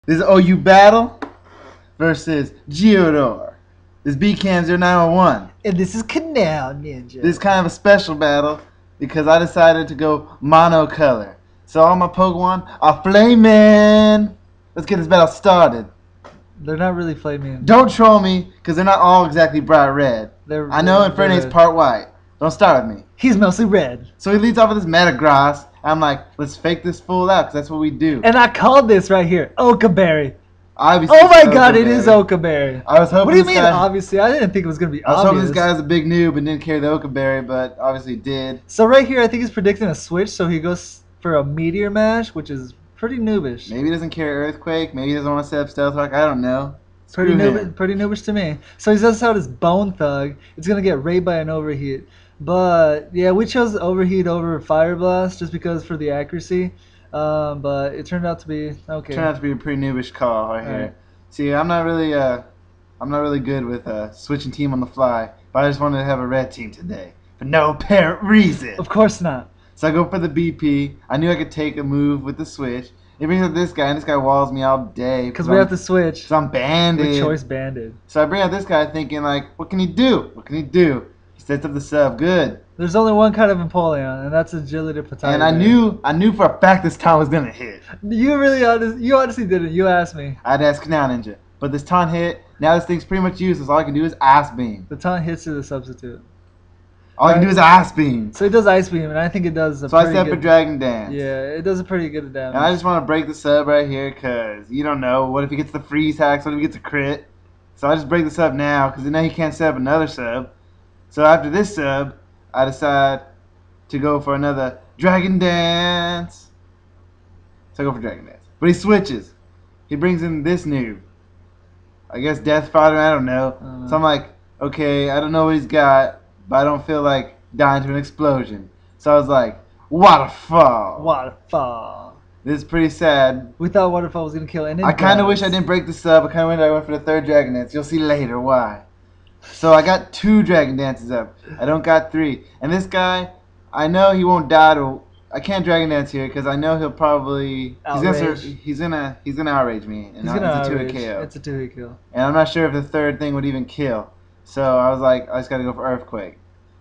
This is OU battle versus Geotorr. This is bcam0991. And this is Canal Ninja. This is kind of a special battle because I decided to go monocolor. So all my Pokemon are flaming. Let's get this battle started. They're not really flaming. Don't troll me because they're not all exactly bright red. I know Infernape's part white. Don't start with me. He's mostly red. So he leads off with this Metagross. I'm like, let's fake this fool out because that's what we do. And I called this right here, Okaberry. Obviously, oh my god, it is Okaberry. I was hoping. What do you mean, obviously? I didn't think it was going to be obvious. I was hoping this guy was a big noob and didn't carry the Okaberry, but obviously did. So right here, I think he's predicting a switch, so he goes for a Meteor Mash, which is pretty noobish. Maybe he doesn't carry Earthquake. Maybe he doesn't want to set up Stealth Rock. I don't know. Pretty noobish to me. So he does out his Bone Thug. It's going to get raped by an Overheat. But, yeah, we chose Overheat over Fire Blast just because for the accuracy. But it turned out to be okay. Turned out to be a pretty noobish call right here. See, I'm not really good with switching team on the fly. But I just wanted to have a red team today for no apparent reason. Of course not. So I go for the BP. I knew I could take a move with the switch. It brings up this guy, and this guy walls me all day. Because we have to switch. So I'm banded. We choice banded. So I bring out this guy thinking, like, what can he do? What can he do? He sets up the sub. Good. There's only one kind of Empoleon, and that's Agility Potato. And I knew for a fact this taunt was going to hit. You honestly didn't. You asked me. I'd ask Canal Ninja. But this taunt hit. Now this thing's pretty much useless. All I can do is Ice Beam. The taunt hits to the substitute. All I can do is Ice Beam. So it does Ice Beam, and I think it does a So I step for Dragon Dance. Yeah, it does a pretty good damage. And I just want to break the sub right here because you don't know. What if he gets the freeze hacks? What if he gets a crit? So I just break the sub now because now he can't set up another sub. So after this sub, I decide to go for another Dragon Dance. So I go for Dragon Dance. But he switches. He brings in this noob. I guess Death Fodder, I don't know. So I'm like, okay, I don't know what he's got, but I don't feel like dying to an explosion. So I was like, Waterfall. Waterfall. This is pretty sad. We thought Waterfall was going to kill it. I kind of wish I didn't break the sub. I kind of wish I went for the third Dragon Dance. You'll see later why. So I got 2 Dragon Dances up. I don't got 3. And this guy, I know he won't die to... I can't Dragon Dance here because I know he'll probably... He's gonna outrage me. And he's gonna it's a outrage. 2-hit KO. It's a 2-hit kill. And I'm not sure if the third thing would even kill. So I was like, I just gotta go for Earthquake.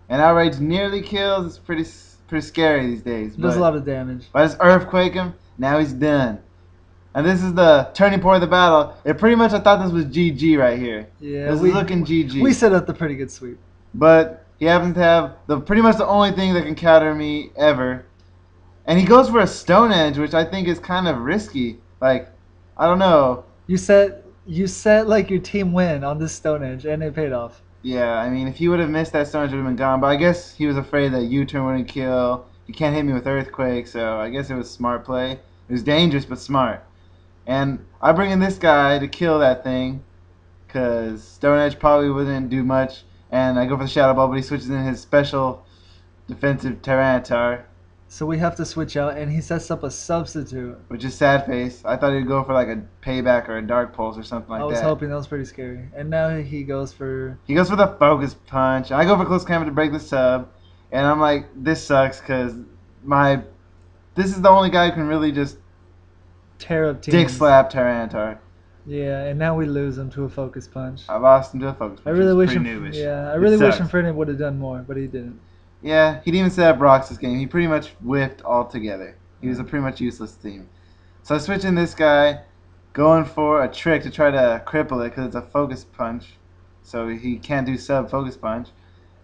And outrage nearly kills. It's pretty scary these days. It does a lot of damage. If I just Earthquake him, now he's done. And this is the turning point of the battle. It pretty much, I thought this was GG right here. Yeah, this is looking GG. We set up the pretty good sweep. But he happens to have pretty much the only thing that can counter me ever. And he goes for a Stone Edge, which I think is kind of risky. Like, I don't know. You set like your team win on this Stone Edge, and it paid off. Yeah, I mean, if he would have missed that Stone Edge, would have been gone. But I guess he was afraid that U-turn wouldn't kill. He can't hit me with Earthquake, so I guess it was smart play. It was dangerous, but smart. And I bring in this guy to kill that thing, because Stone Edge probably wouldn't do much. And I go for the Shadow Ball, but he switches in his special defensive Tyranitar. So we have to switch out, and he sets up a substitute. Which is Sad Face. I thought he'd go for like a Payback or a Dark Pulse or something like that. I was hoping. That was pretty scary. And now he goes for... He goes for the Focus Punch. I go for Close Combat to break the sub. And I'm like, this sucks because this is the only guy who can really just... tear up teams. Dick slap Tyranitar. Yeah, and now we lose him to a Focus Punch. I lost him to a Focus Punch. I really wish him. Noobish. Yeah, I really wish Infernape would have done more, but he didn't. Yeah, he didn't even set up rocks this game. He pretty much whiffed altogether. He was a pretty much useless team. So I switch in this guy, going for a trick to try to cripple it because it's a Focus Punch. So he can't do sub Focus Punch.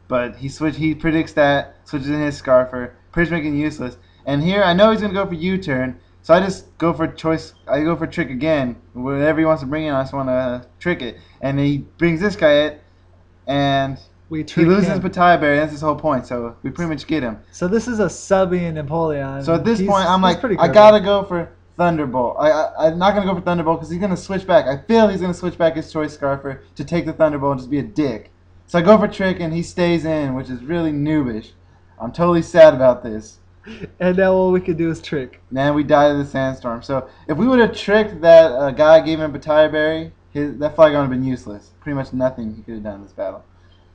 But he predicts that, switches in his Scarfer, pretty much making it useless. And here I know he's gonna go for U-turn. So I just go for choice. I go for trick again. Whatever he wants to bring in, I just want to trick it. And he brings this guy in, and he loses his Bataille Berry. That's his whole point. So we pretty much get him. So this is a subbing Empoleon. So at this point, I'm like, I gotta go for Thunderbolt. I'm not gonna go for Thunderbolt because he's gonna switch back. I feel he's gonna switch back his choice Scarfer to take the Thunderbolt and just be a dick. So I go for trick, and he stays in, which is really noobish. I'm totally sad about this. And now all we can do is trick. Now we die to the Sandstorm. So if we would have tricked that guy gave him a Bataille Berry, that Flygon would have been useless. Pretty much nothing he could have done in this battle.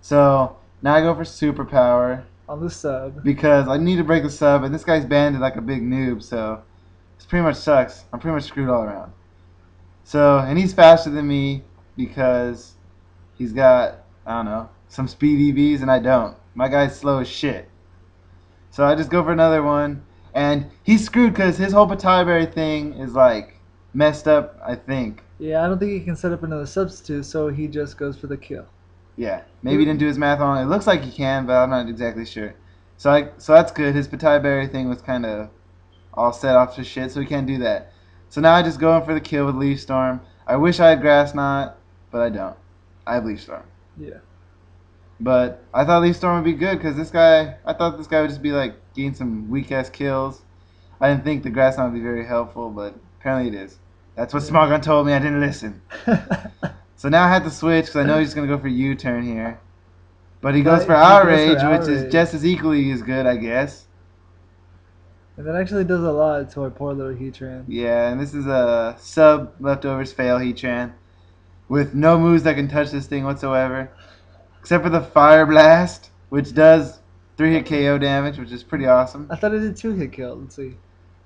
So now I go for Superpower. On the sub. Because I need to break the sub, and this guy's banded like a big noob, so this pretty much sucks. I'm pretty much screwed all around. So, and he's faster than me because he's got, I don't know, some speed EVs and I don't. My guy's slow as shit. So I just go for another one. And he's screwed because his whole Pataiberry thing is like messed up, I think. Yeah, I don't think he can set up another substitute, so he just goes for the kill. Yeah, maybe he didn't do his math on it. It looks like he can, but I'm not exactly sure. So that's good. His Pataiberry thing was kind of all set off to shit, so he can't do that. So now I just go in for the kill with Leaf Storm. I wish I had Grass Knot, but I don't. I have Leaf Storm. Yeah. But I thought Leaf Storm would be good because I thought this guy would just be like getting some weak ass kills. I didn't think the Grass Knot would be very helpful, but apparently it is. That's what Smogon told me. I didn't listen. So now I have to switch because I know he's going to go for U-turn here. But he goes for Outrage, which is just as equally as good, I guess. And that actually does a lot to our poor little Heatran. Yeah, and this is a sub leftovers fail Heatran with no moves that can touch this thing whatsoever. Except for the Fire Blast, which does 3-hit KO damage, which is pretty awesome. I thought it did 2-hit kill. Let's see.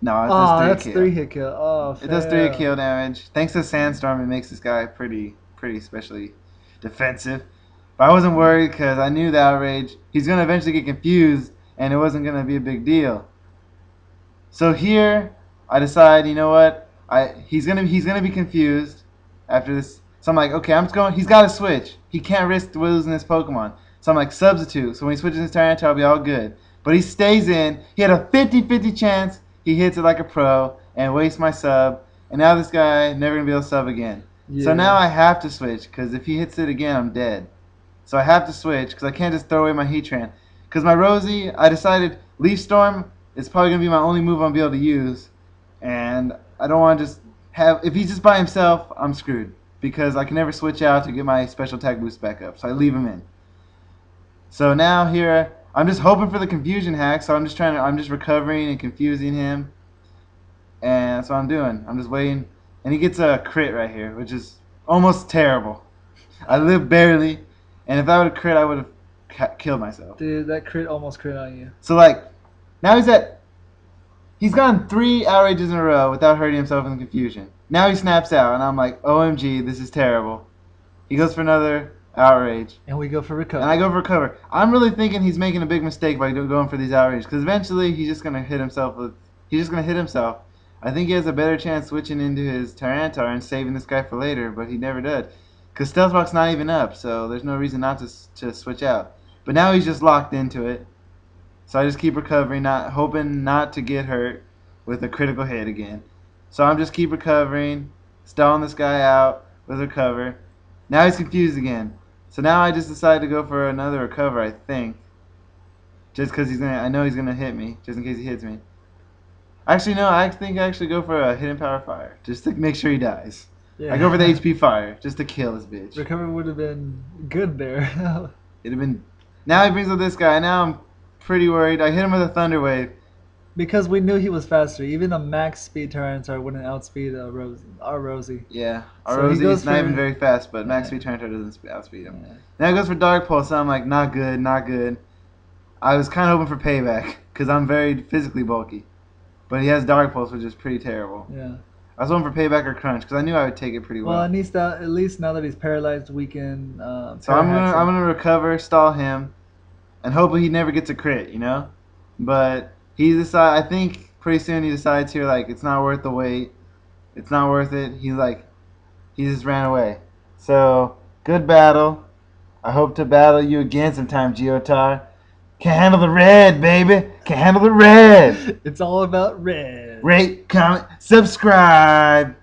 No, it does 3-hit that's KO. 3-hit kill. Oh, it does 3-hit KO damage. Thanks to Sandstorm, it makes this guy pretty especially defensive. But I wasn't worried because I knew the Outrage. He's going to eventually get confused, and it wasn't going to be a big deal. So here, I decide, you know what? He's gonna be confused after this. So I'm like, okay, he's got to switch. He can't risk losing this Pokemon. So I'm like, substitute. So when he switches his Tyranitar, I'll be all good. But he stays in. He had a 50-50 chance. He hits it like a pro and wastes my sub. And now this guy never going to be able to sub again. Yeah. So now I have to switch because if he hits it again, I'm dead. So I have to switch because I can't just throw away my Heatran. Because my Rosie, I decided Leaf Storm is probably going to be my only move I'll be able to use. And I don't want to just have... If he's just by himself, I'm screwed. Because I can never switch out to get my special attack boost back up. So I leave him in. So now here, I'm just hoping for the confusion hack. So I'm just recovering and confusing him. And that's what I'm doing. I'm just waiting. And he gets a crit right here, which is almost terrible. I live barely. And if I would have crit, I would have killed myself. Dude, that crit almost crit on you. So like, now he's gone 3 outrages in a row without hurting himself in the confusion. Now he snaps out, and I'm like, OMG, this is terrible. He goes for another outrage. And we go for recover. And I go for recover. I'm really thinking he's making a big mistake by going for these outrages, because eventually he's just gonna hit himself. I think he has a better chance switching into his Tyranitar and saving this guy for later, but he never did. Because Stealth Rock's not even up, so there's no reason not to switch out. But now he's just locked into it. So I just keep recovering, hoping not to get hurt with a critical hit again. So I'm just keep recovering, stalling this guy out with recover. Now he's confused again. So now I just decided to go for another recover, I think. Just because I know he's gonna hit me, just in case he hits me. Actually, no, I think I actually go for a Hidden Power Fire, just to make sure he dies. Yeah. I go for the HP Fire, just to kill this bitch. Recover would have been good there. It'd have been. Now he brings up this guy. Now I'm pretty worried. I hit him with a Thunder Wave. Because we knew he was faster. Even a max speed Tyranitar wouldn't outspeed our Rosie. Yeah, our Rosie is not even very fast, but max speed Tyranitar doesn't outspeed him. Yeah. Now he goes for Dark Pulse, so I'm like, not good, not good. I was kind of hoping for payback, because I'm very physically bulky. But he has Dark Pulse, which is pretty terrible. Yeah. I was hoping for payback or crunch, because I knew I would take it pretty well. Well, at least now that he's paralyzed, we can... so I'm gonna recover, stall him, and hopefully he never gets a crit, you know? But... I think pretty soon he decides here, like, it's not worth the wait. It's not worth it. He just ran away. So, good battle. I hope to battle you again sometime, Geotorr. Can handle the red, baby. Can handle the red. It's all about red. Rate, comment, subscribe.